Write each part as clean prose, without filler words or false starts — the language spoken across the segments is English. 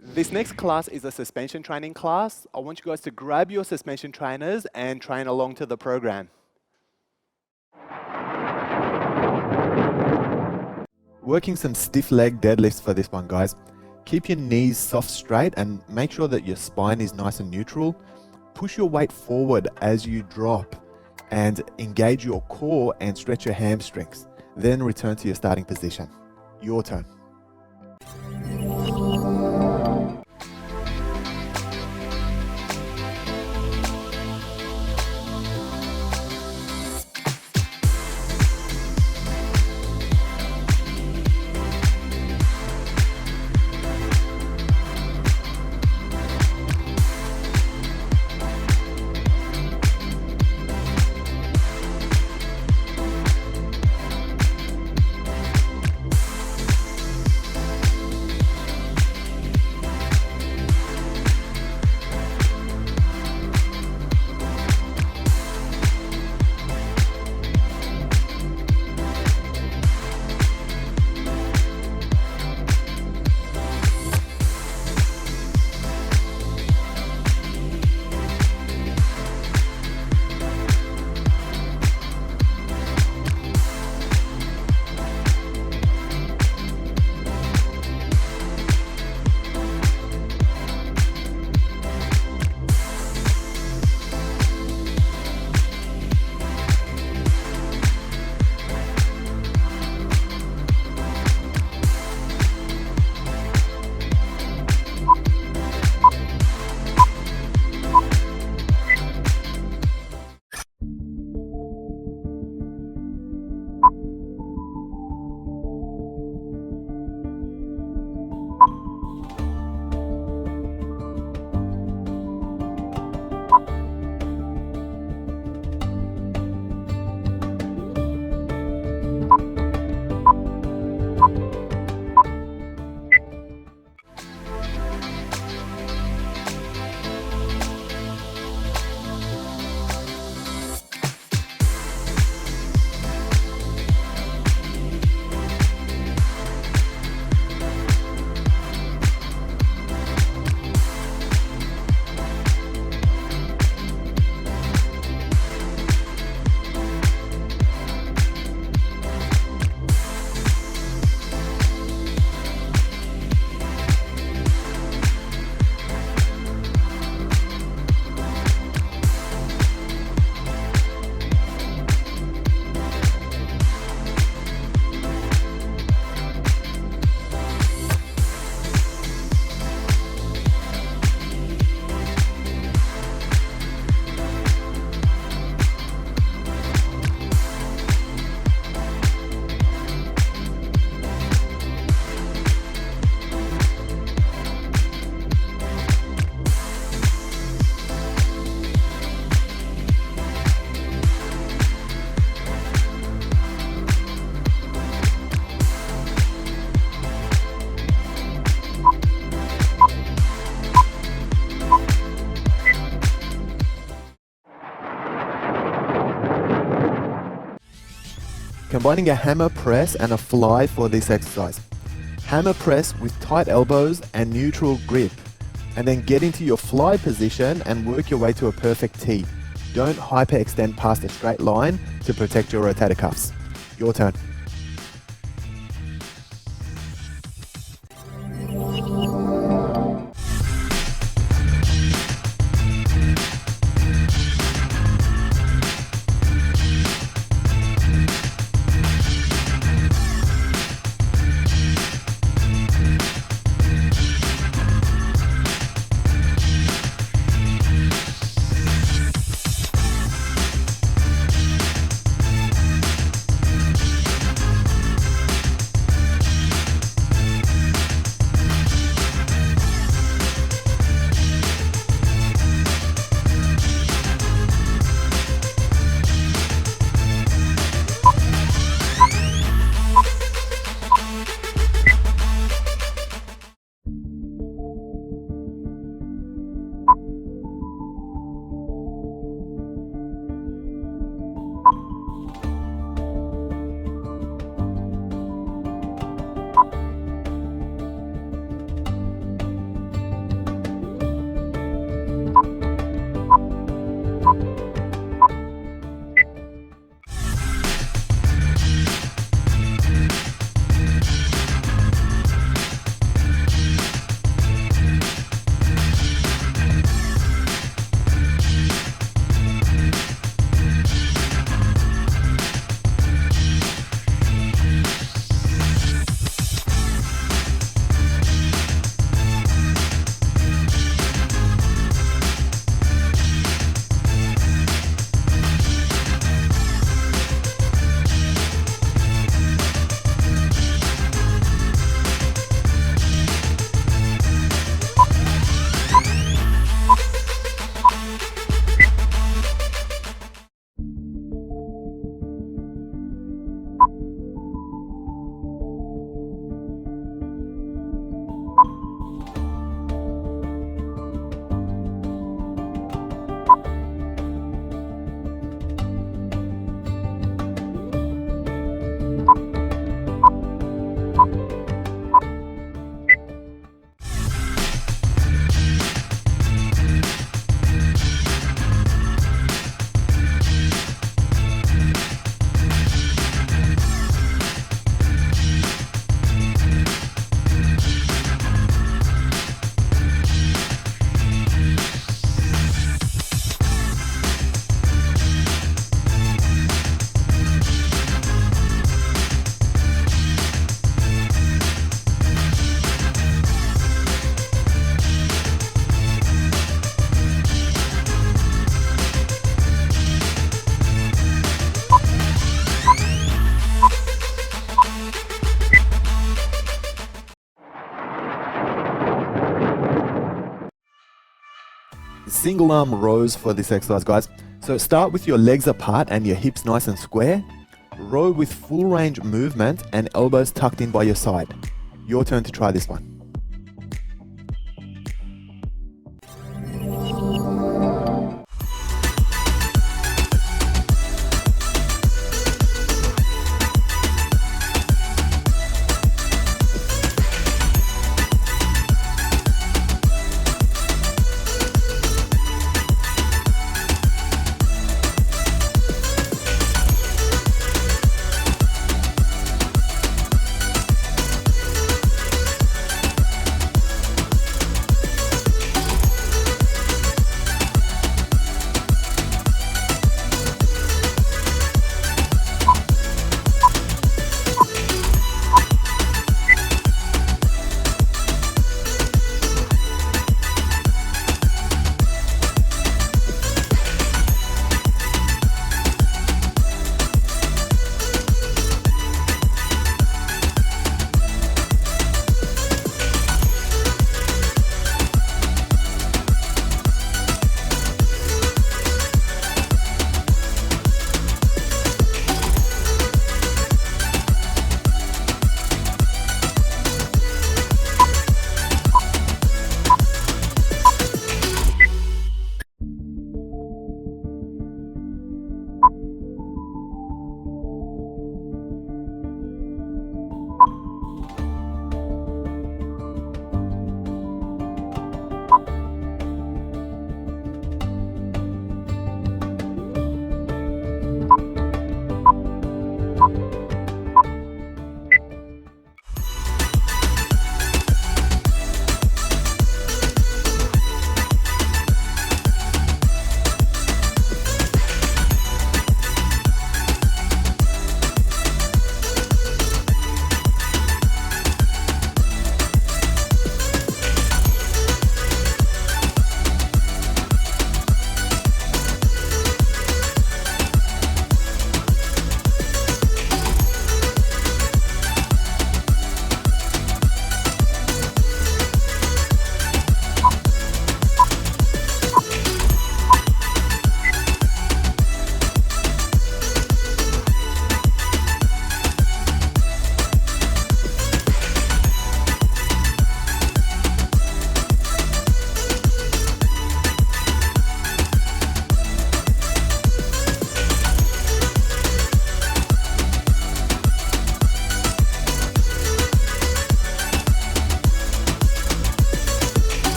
This next class is a suspension training class. I want you guys to grab your suspension trainers and train along to the program. Working some stiff leg deadlifts for this one, guys. Keep your knees soft straight and make sure that your spine is nice and neutral. Push your weight forward as you drop and engage your core and stretch your hamstrings. Then return to your starting position. Your turn. Combining a hammer press and a fly for this exercise. Hammer press with tight elbows and neutral grip, and then get into your fly position and work your way to a perfect T. Don't hyperextend past a straight line to protect your rotator cuffs. Your turn. Single arm rows for this exercise, guys. So start with your legs apart and your hips nice and square. Row with full range movement and elbows tucked in by your side. Your turn to try this one.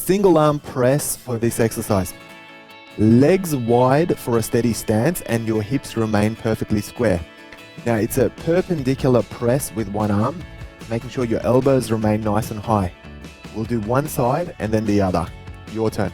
Single arm press for this exercise. Legs wide for a steady stance and your hips remain perfectly square. Now it's a perpendicular press with one arm, making sure your elbows remain nice and high. We'll do one side and then the other. Your turn.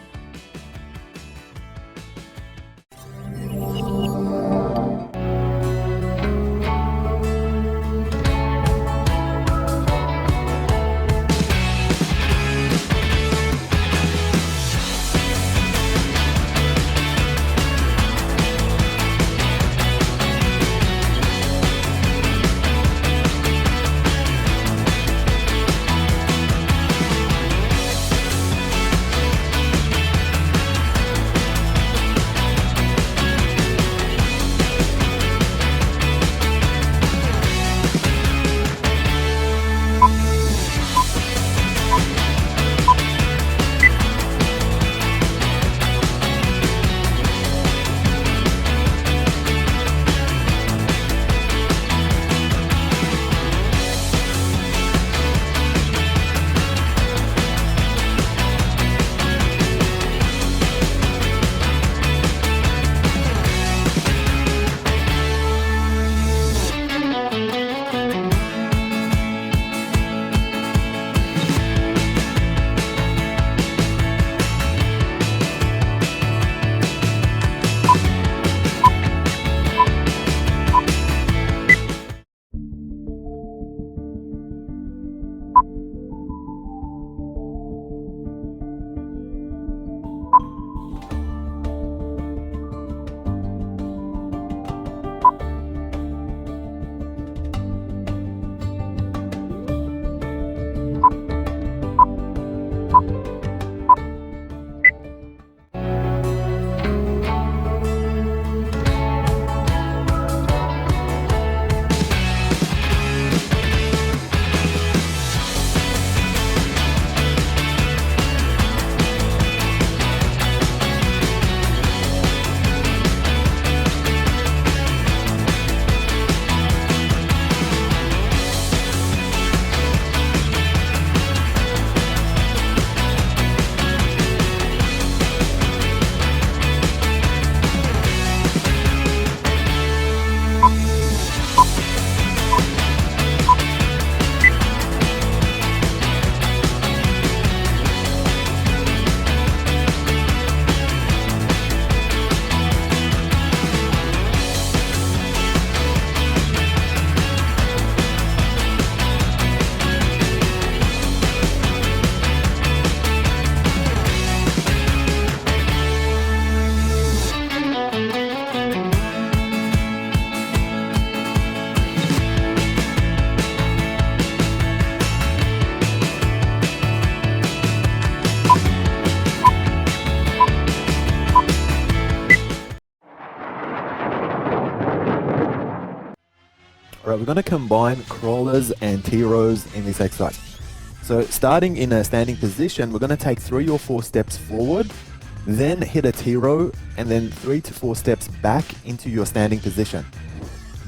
Alright, we're going to combine crawlers and T-rows in this exercise. So starting in a standing position, we're going to take 3 or 4 steps forward, then hit a T-row, and then 3 to 4 steps back into your standing position.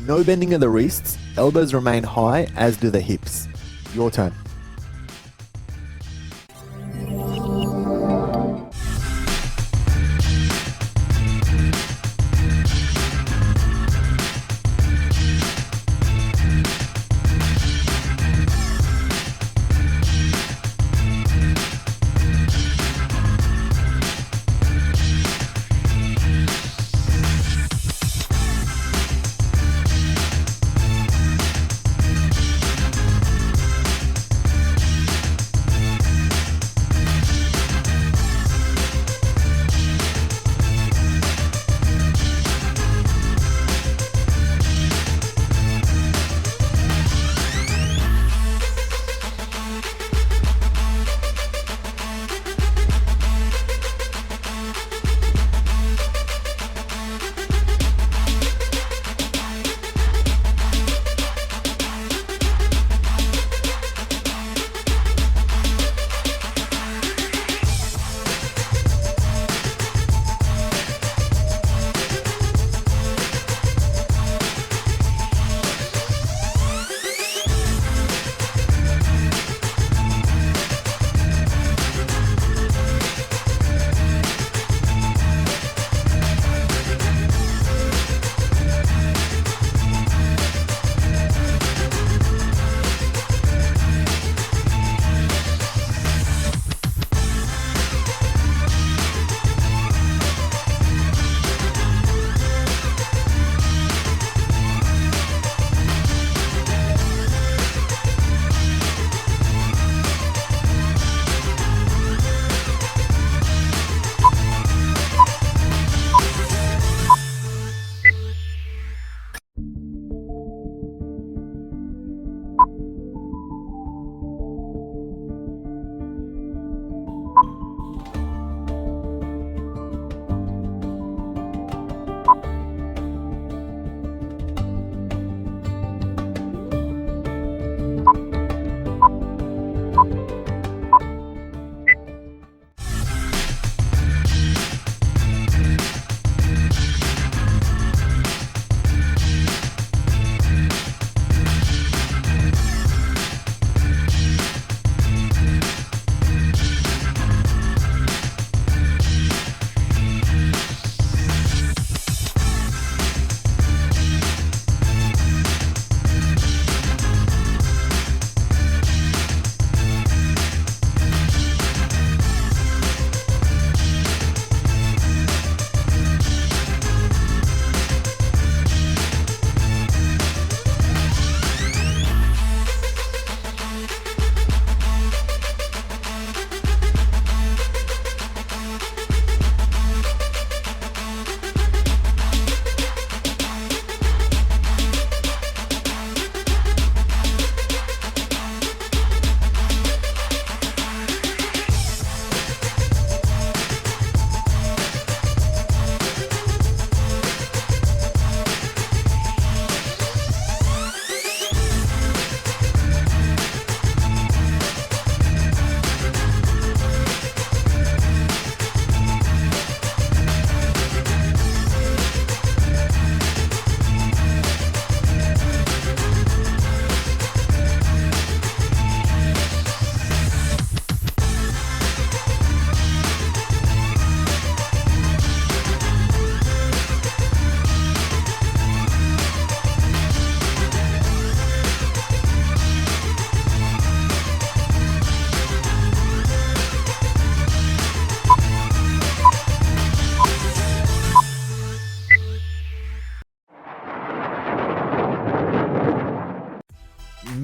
No bending of the wrists, elbows remain high, as do the hips. Your turn.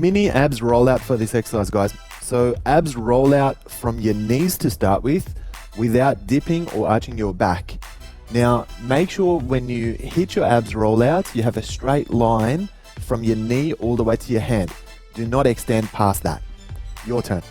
Mini abs rollout for this exercise, guys. So abs roll out from your knees to start with without dipping or arching your back. Now, make sure when you hit your abs rollout, you have a straight line from your knee all the way to your hand. Do not extend past that. Your turn.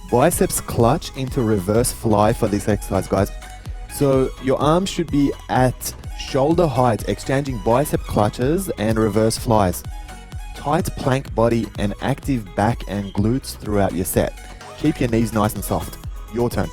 Biceps clutch into reverse fly for this exercise, guys. So your arms should be at shoulder height, exchanging bicep clutches and reverse flies. Tight plank body and active back and glutes throughout your set. Keep your knees nice and soft. Your turn.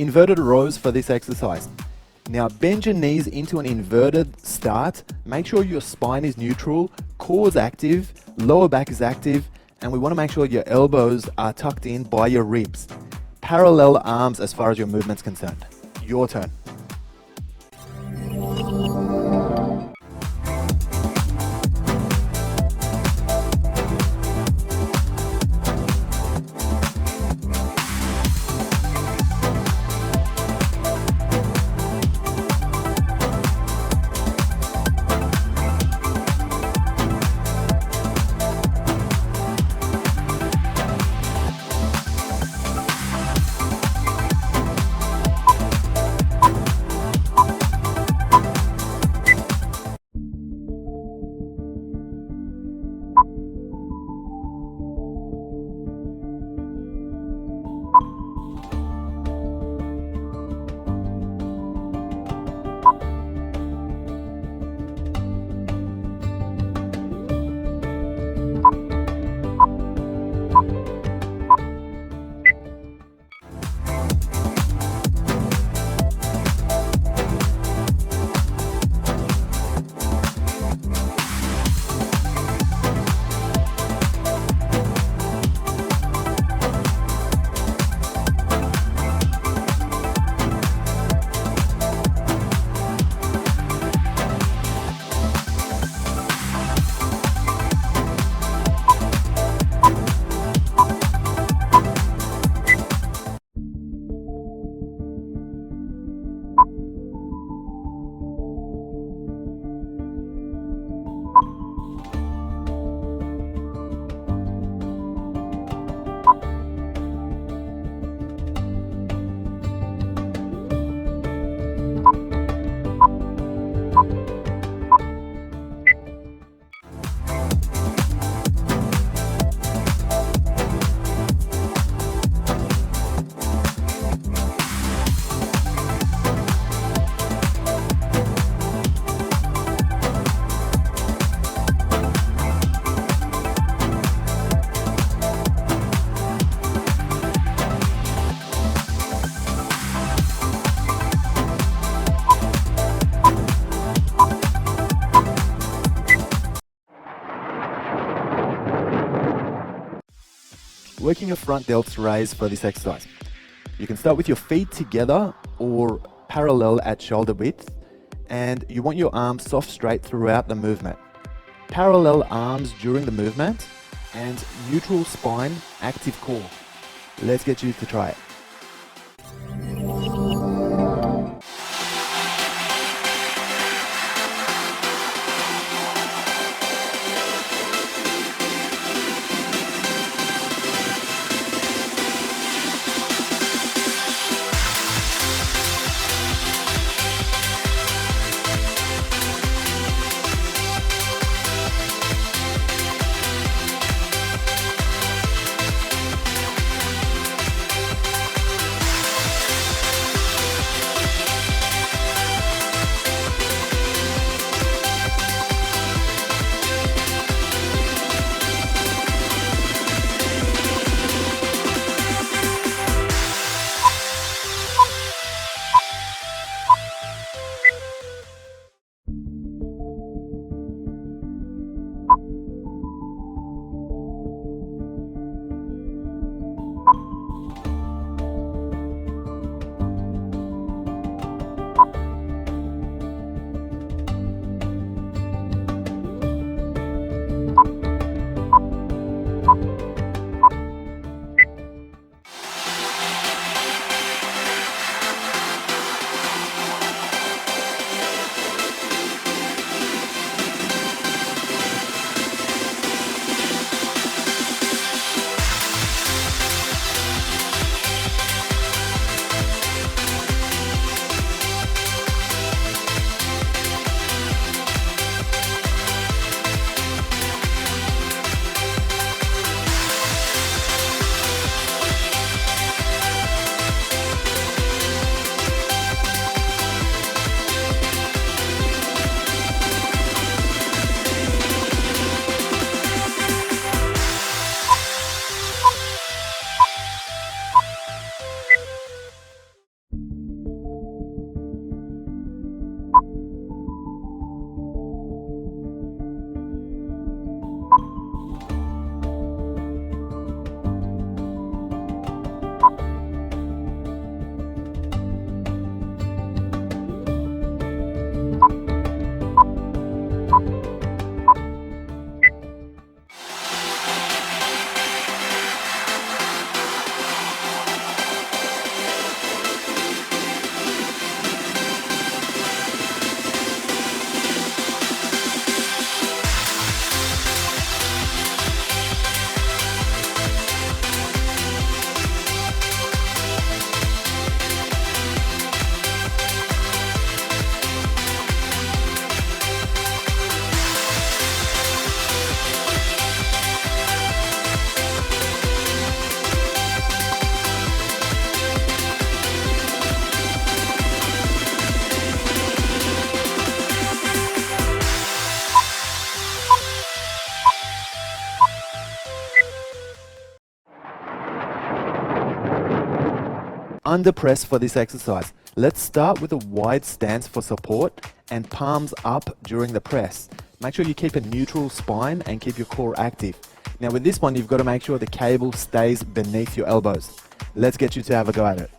inverted rows for this exercise. Now bend your knees into an inverted start. Make sure your spine is neutral, core is active, lower back is active, and we want to make sure your elbows are tucked in by your ribs. Parallel arms as far as your movement's concerned. Your turn. Working your front delts raise for this exercise. You can start with your feet together or parallel at shoulder width, and you want your arms soft straight throughout the movement. Parallel arms during the movement and neutral spine, active core. Let's get you to try it. under press for this exercise. Let's start with a wide stance for support and palms up during the press. Make sure you keep a neutral spine and keep your core active. Now with this one, you've got to make sure the cable stays beneath your elbows. Let's get you to have a go at it.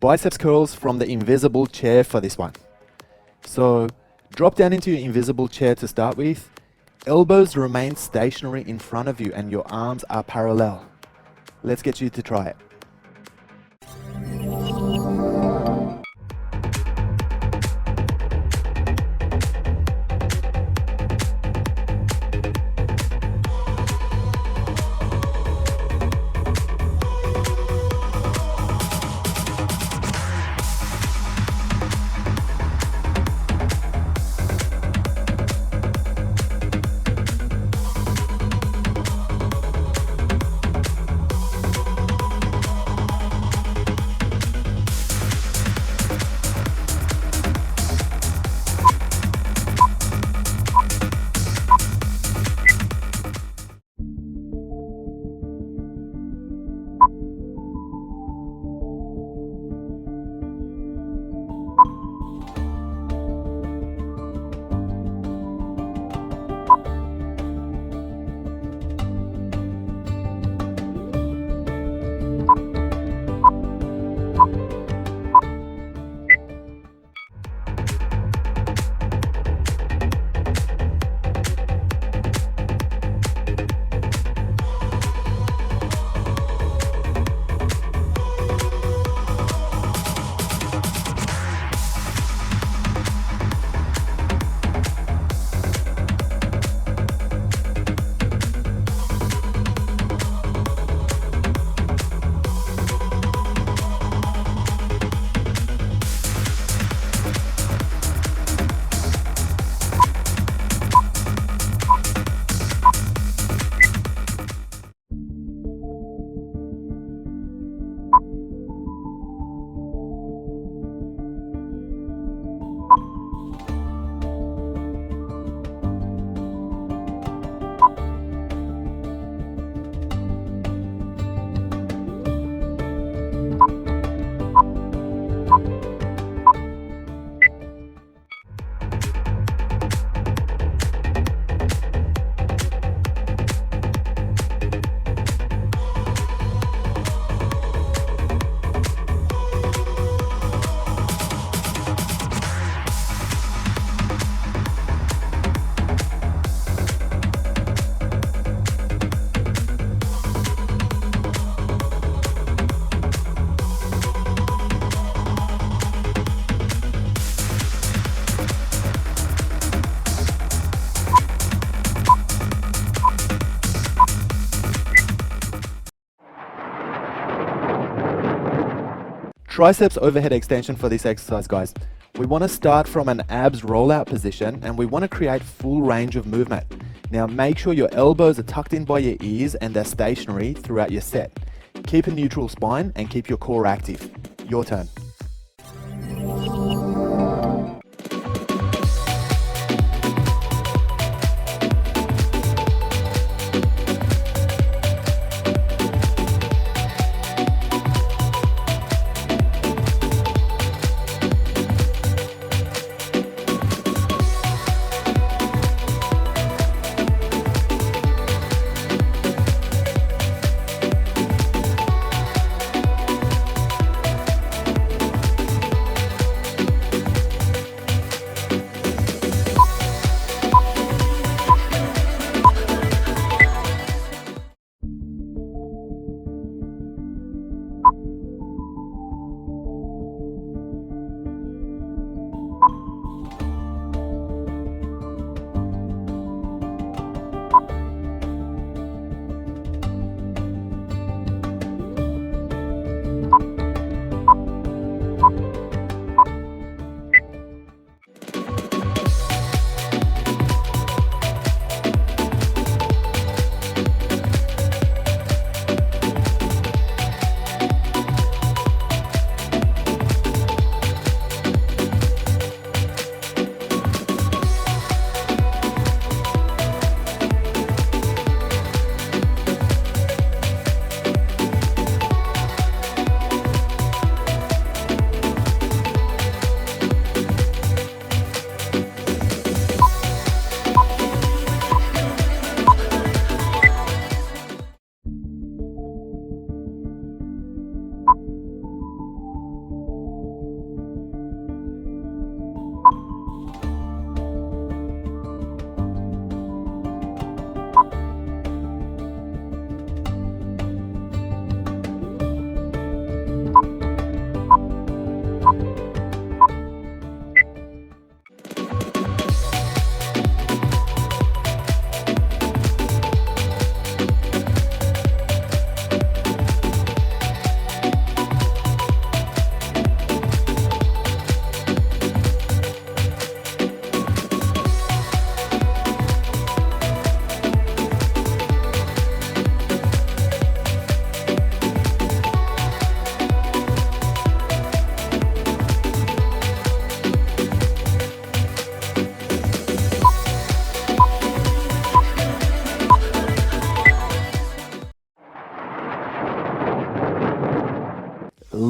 Biceps curls from the invisible chair for this one. So drop down into your invisible chair to start with. Elbows remain stationary in front of you and your arms are parallel. Let's get you to try it. Triceps overhead extension for this exercise, guys. We want to start from an abs rollout position and we want to create full range of movement. Now make sure your elbows are tucked in by your ears and they're stationary throughout your set. Keep a neutral spine and keep your core active. Your turn.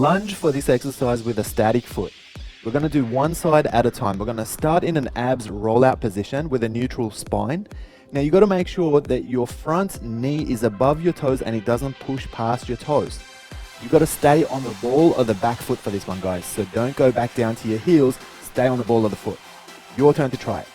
Lunge for this exercise with a static foot. We're going to do one side at a time. We're going to start in an abs rollout position with a neutral spine. Now you got to make sure that your front knee is above your toes and it doesn't push past your toes. You got to stay on the ball of the back foot for this one, guys. So don't go back down to your heels. Stay on the ball of the foot. Your turn to try it.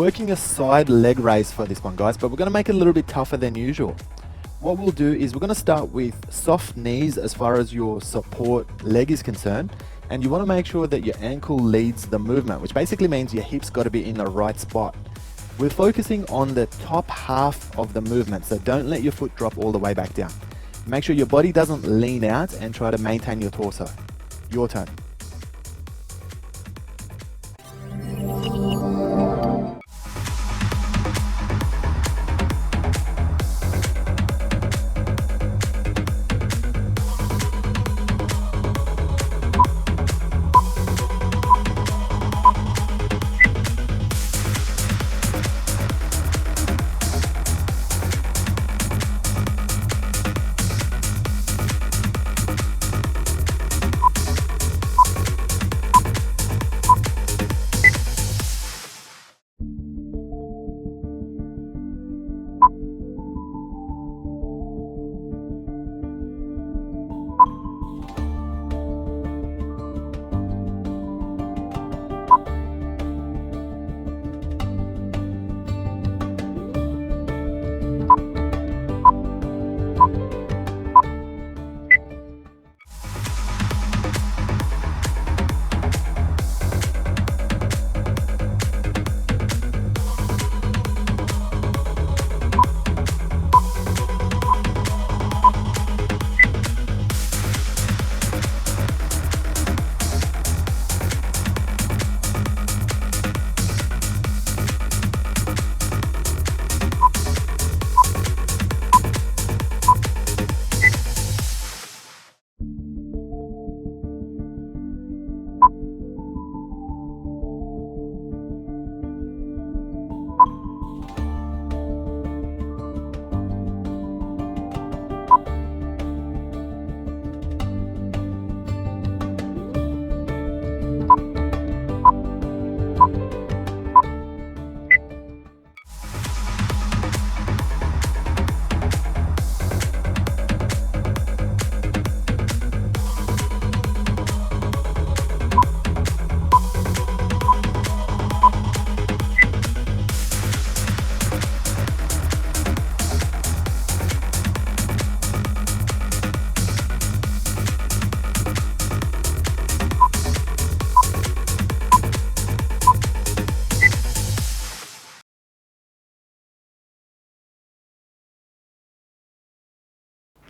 working a side leg raise for this one, guys, but we're going to make it a little bit tougher than usual. What we'll do is we're going to start with soft knees as far as your support leg is concerned, and you want to make sure that your ankle leads the movement, which basically means your hips got to be in the right spot. We're focusing on the top half of the movement, so don't let your foot drop all the way back down. Make sure your body doesn't lean out and try to maintain your torso. Your turn.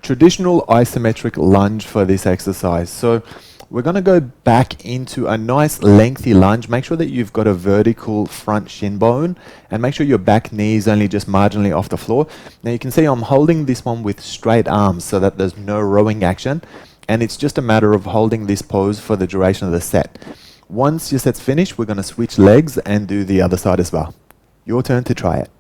Traditional isometric lunge for this exercise. So we're going to go back into a nice lengthy lunge. Make sure that you've got a vertical front shin bone and make sure your back knee is only just marginally off the floor. Now you can see I'm holding this one with straight arms so that there's no rowing action, and it's just a matter of holding this pose for the duration of the set. Once your set's finished, we're going to switch legs and do the other side as well. Your turn to try it.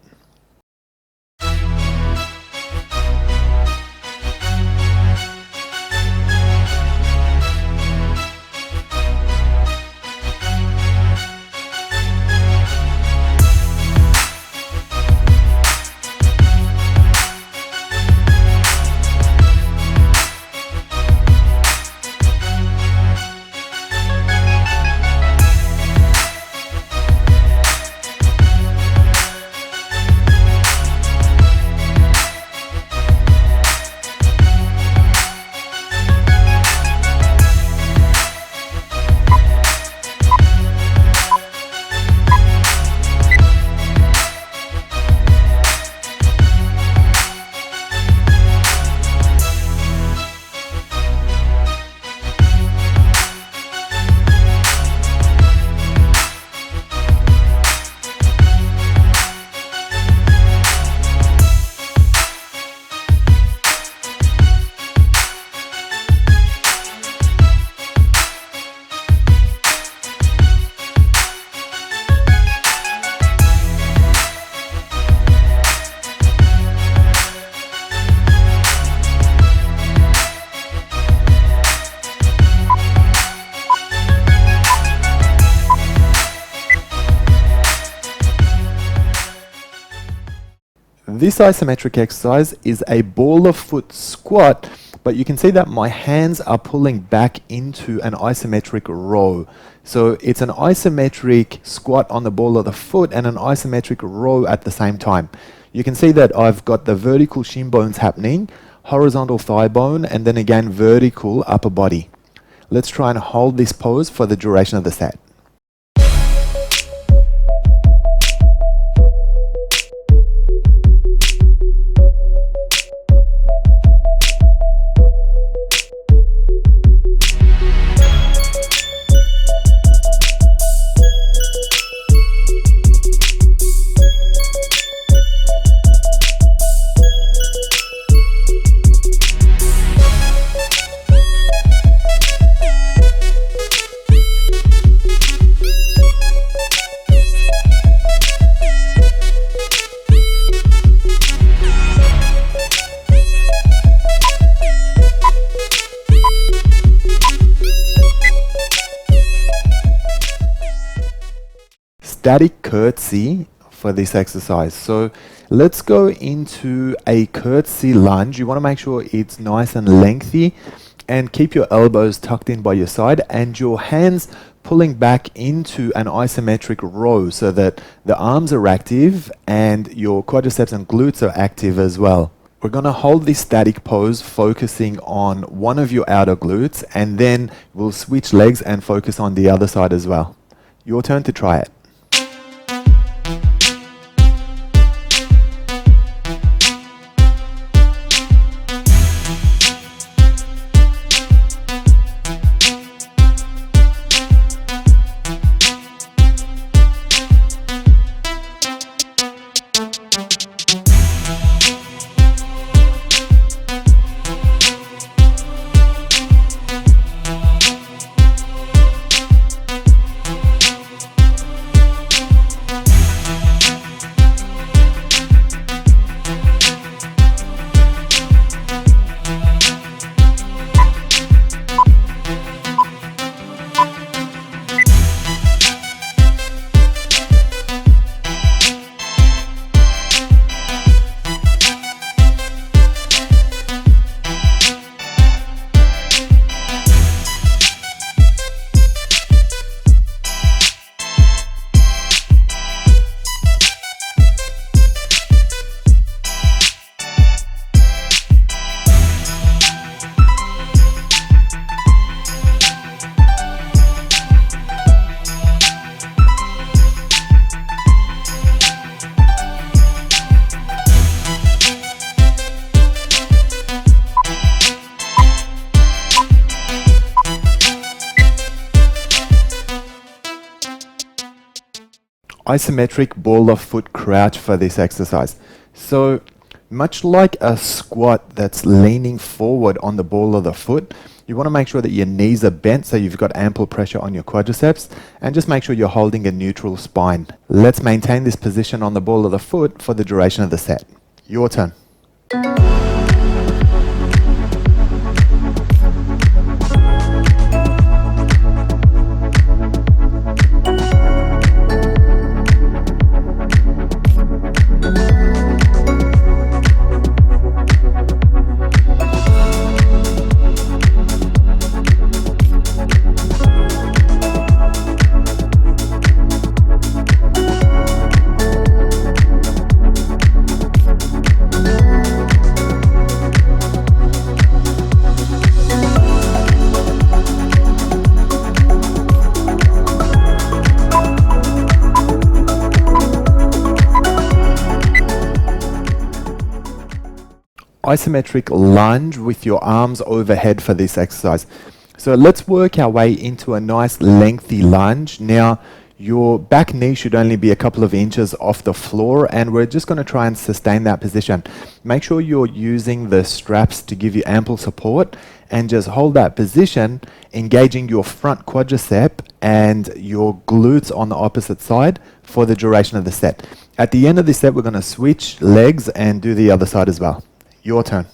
This isometric exercise is a ball of foot squat, but you can see that my hands are pulling back into an isometric row. So it's an isometric squat on the ball of the foot and an isometric row at the same time. You can see that I've got the vertical shin bones happening, horizontal thigh bone, and then again vertical upper body. Let's try and hold this pose for the duration of the set. Static curtsy for this exercise. So let's go into a curtsy lunge. You want to make sure it's nice and lengthy, and keep your elbows tucked in by your side and your hands pulling back into an isometric row so that the arms are active and your quadriceps and glutes are active as well. We're going to hold this static pose focusing on one of your outer glutes, and then we'll switch legs and focus on the other side as well. Your turn to try it. Isometric ball of foot crouch for this exercise. So much like a squat that's leaning forward on the ball of the foot, you want to make sure that your knees are bent so you've got ample pressure on your quadriceps, and just make sure you're holding a neutral spine. Let's maintain this position on the ball of the foot for the duration of the set. Your turn. Isometric lunge with your arms overhead for this exercise. So let's work our way into a nice lengthy lunge. Now your back knee should only be a couple of inches off the floor, and we're just going to try and sustain that position. Make sure you're using the straps to give you ample support, and just hold that position, engaging your front quadricep and your glutes on the opposite side for the duration of the set. At the end of this set, we're going to switch legs and do the other side as well. Your turn.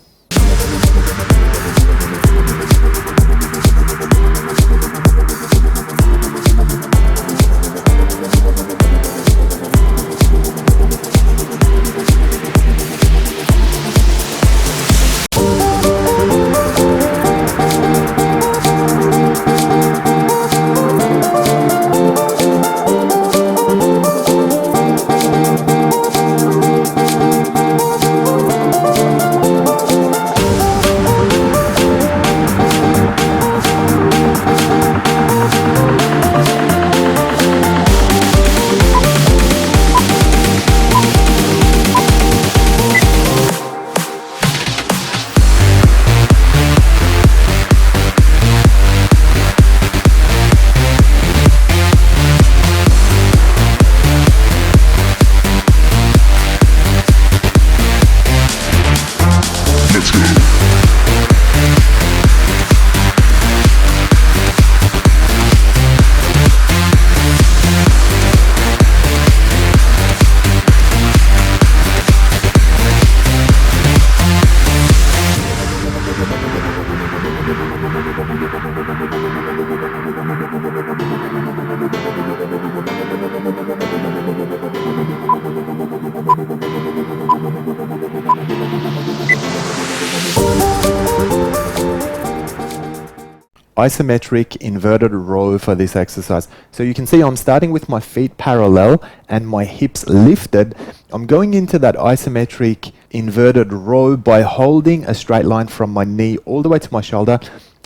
isometric inverted row for this exercise. So you can see I'm starting with my feet parallel and my hips lifted. I'm going into that isometric inverted row by holding a straight line from my knee all the way to my shoulder,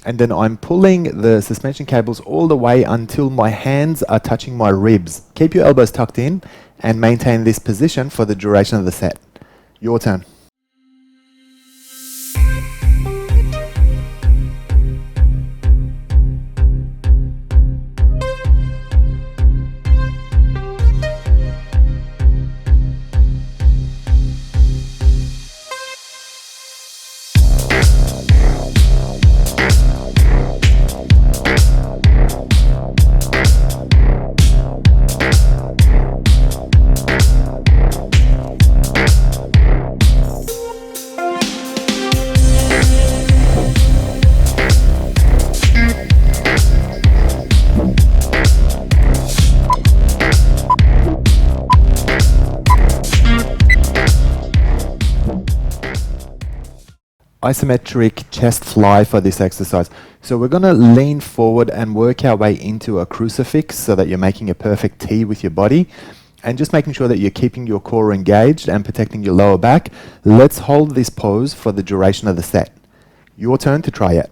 and then I'm pulling the suspension cables all the way until my hands are touching my ribs. Keep your elbows tucked in and maintain this position for the duration of the set. Your turn. Isometric chest fly for this exercise. So we're going to lean forward and work our way into a crucifix so that you're making a perfect T with your body, and just making sure that you're keeping your core engaged and protecting your lower back. Let's hold this pose for the duration of the set. Your turn to try it.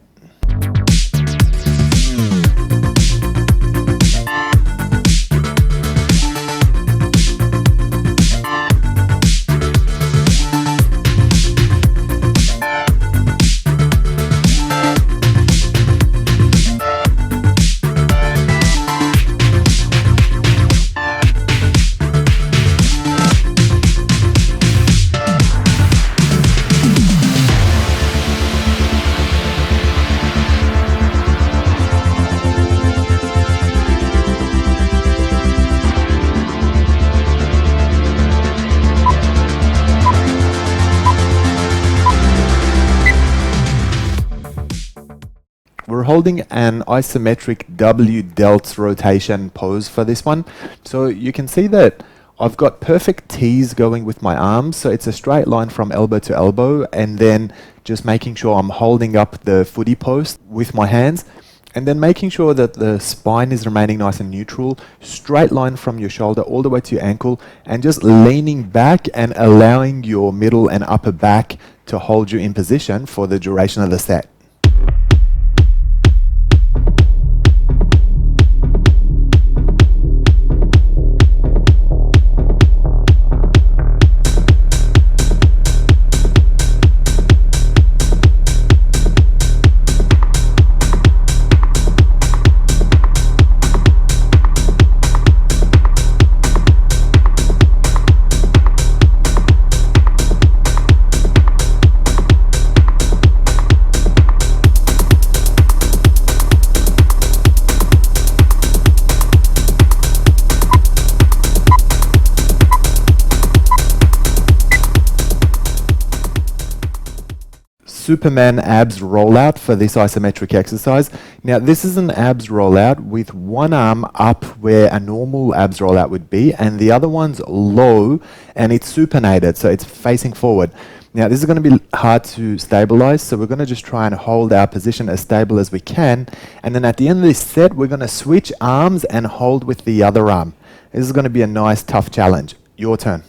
We're holding an isometric W delt rotation pose for this one. So you can see that I've got perfect T's going with my arms. So it's a straight line from elbow to elbow, and then just making sure I'm holding up the footy post with my hands, and then making sure that the spine is remaining nice and neutral. Straight line from your shoulder all the way to your ankle, and just leaning back and allowing your middle and upper back to hold you in position for the duration of the set. Superman abs rollout for this isometric exercise. Now this is an abs rollout with one arm up where a normal abs rollout would be, and the other one's low and it's supinated, so it's facing forward. Now this is going to be hard to stabilize, so we're going to just try and hold our position as stable as we can, and then at the end of this set we're going to switch arms and hold with the other arm. This is going to be a nice tough challenge. Your turn.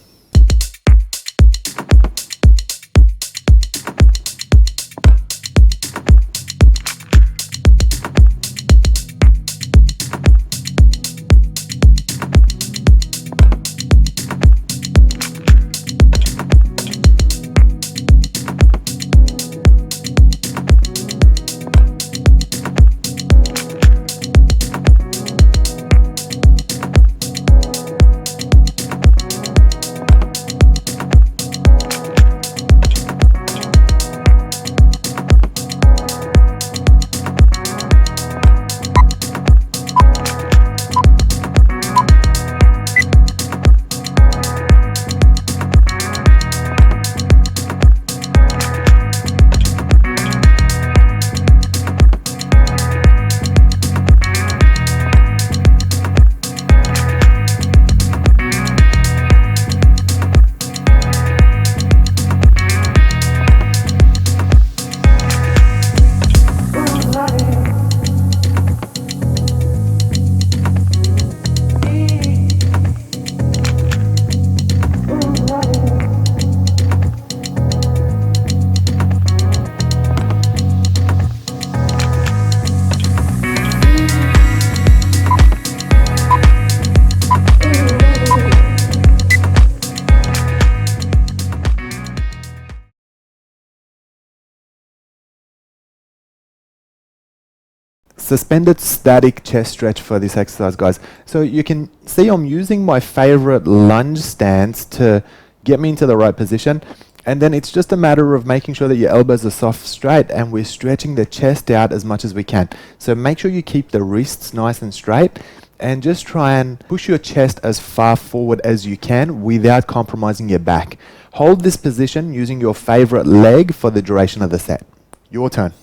suspended static chest stretch for this exercise, guys. So you can see I'm using my favorite lunge stance to get me into the right position. And then it's just a matter of making sure that your elbows are soft straight and we're stretching the chest out as much as we can. So make sure you keep the wrists nice and straight and just try and push your chest as far forward as you can without compromising your back. Hold this position using your favorite leg for the duration of the set. Your turn.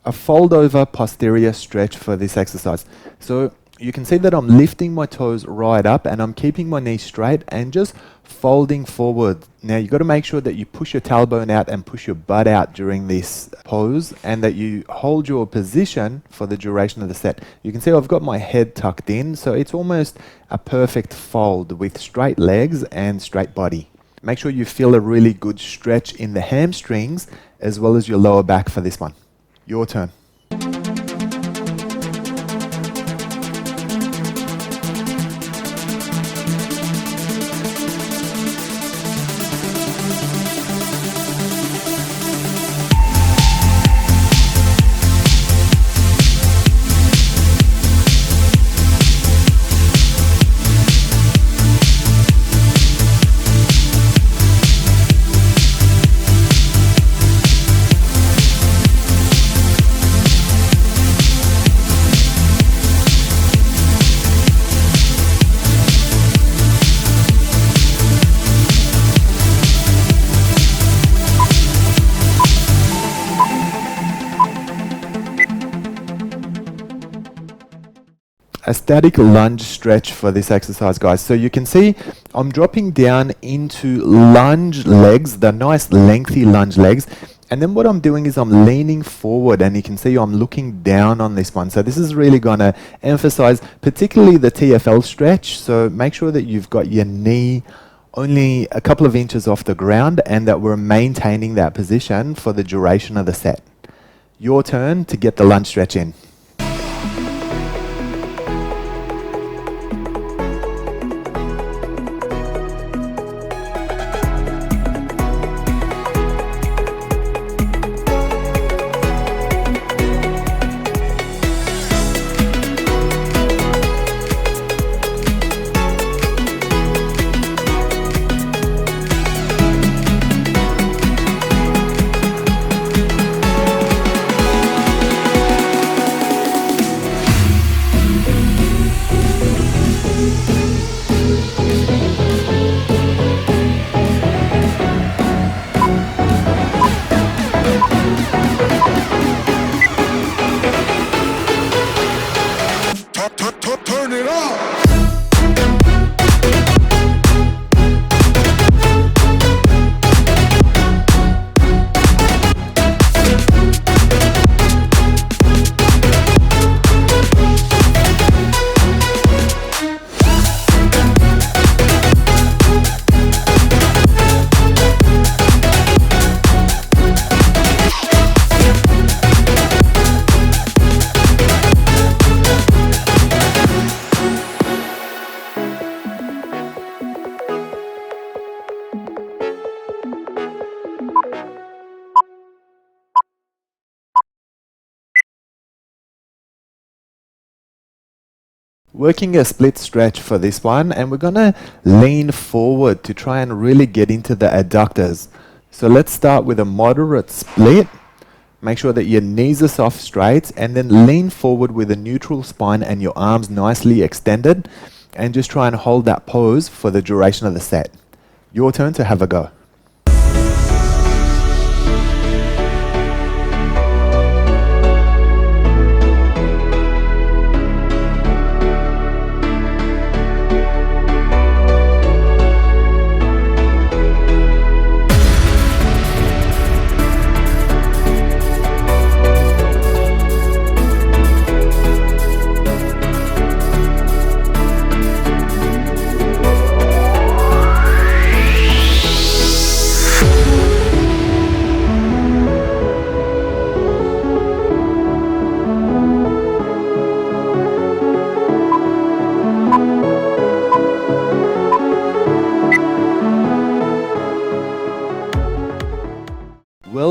A fold over posterior stretch for this exercise. So you can see that I'm lifting my toes right up and I'm keeping my knees straight and just folding forward. Now you've got to make sure that you push your tailbone out and push your butt out during this pose and that you hold your position for the duration of the set. You can see I've got my head tucked in, so it's almost a perfect fold with straight legs and straight body. Make sure you feel a really good stretch in the hamstrings as well as your lower back for this one. Your turn. A static lunge stretch for this exercise, guys. So you can see I'm dropping down into lunge legs, the nice lengthy lunge legs. And then what I'm doing is I'm leaning forward and you can see I'm looking down on this one. So this is really going to emphasize particularly the TFL stretch. So make sure that you've got your knee only a couple of inches off the ground and that we're maintaining that position for the duration of the set. Your turn to get the lunge stretch in. Turn it up. Working a split stretch for this one, and we're going to lean forward to try and really get into the adductors. So let's start with a moderate split. Make sure that your knees are soft straight and then lean forward with a neutral spine and your arms nicely extended and just try and hold that pose for the duration of the set. Your turn to have a go.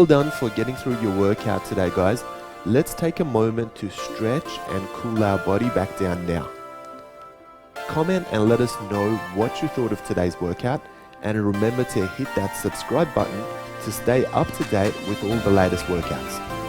Well done for getting through your workout today, guys. Let's take a moment to stretch and cool our body back down now. Comment and let us know what you thought of today's workout, and remember to hit that subscribe button to stay up to date with all the latest workouts.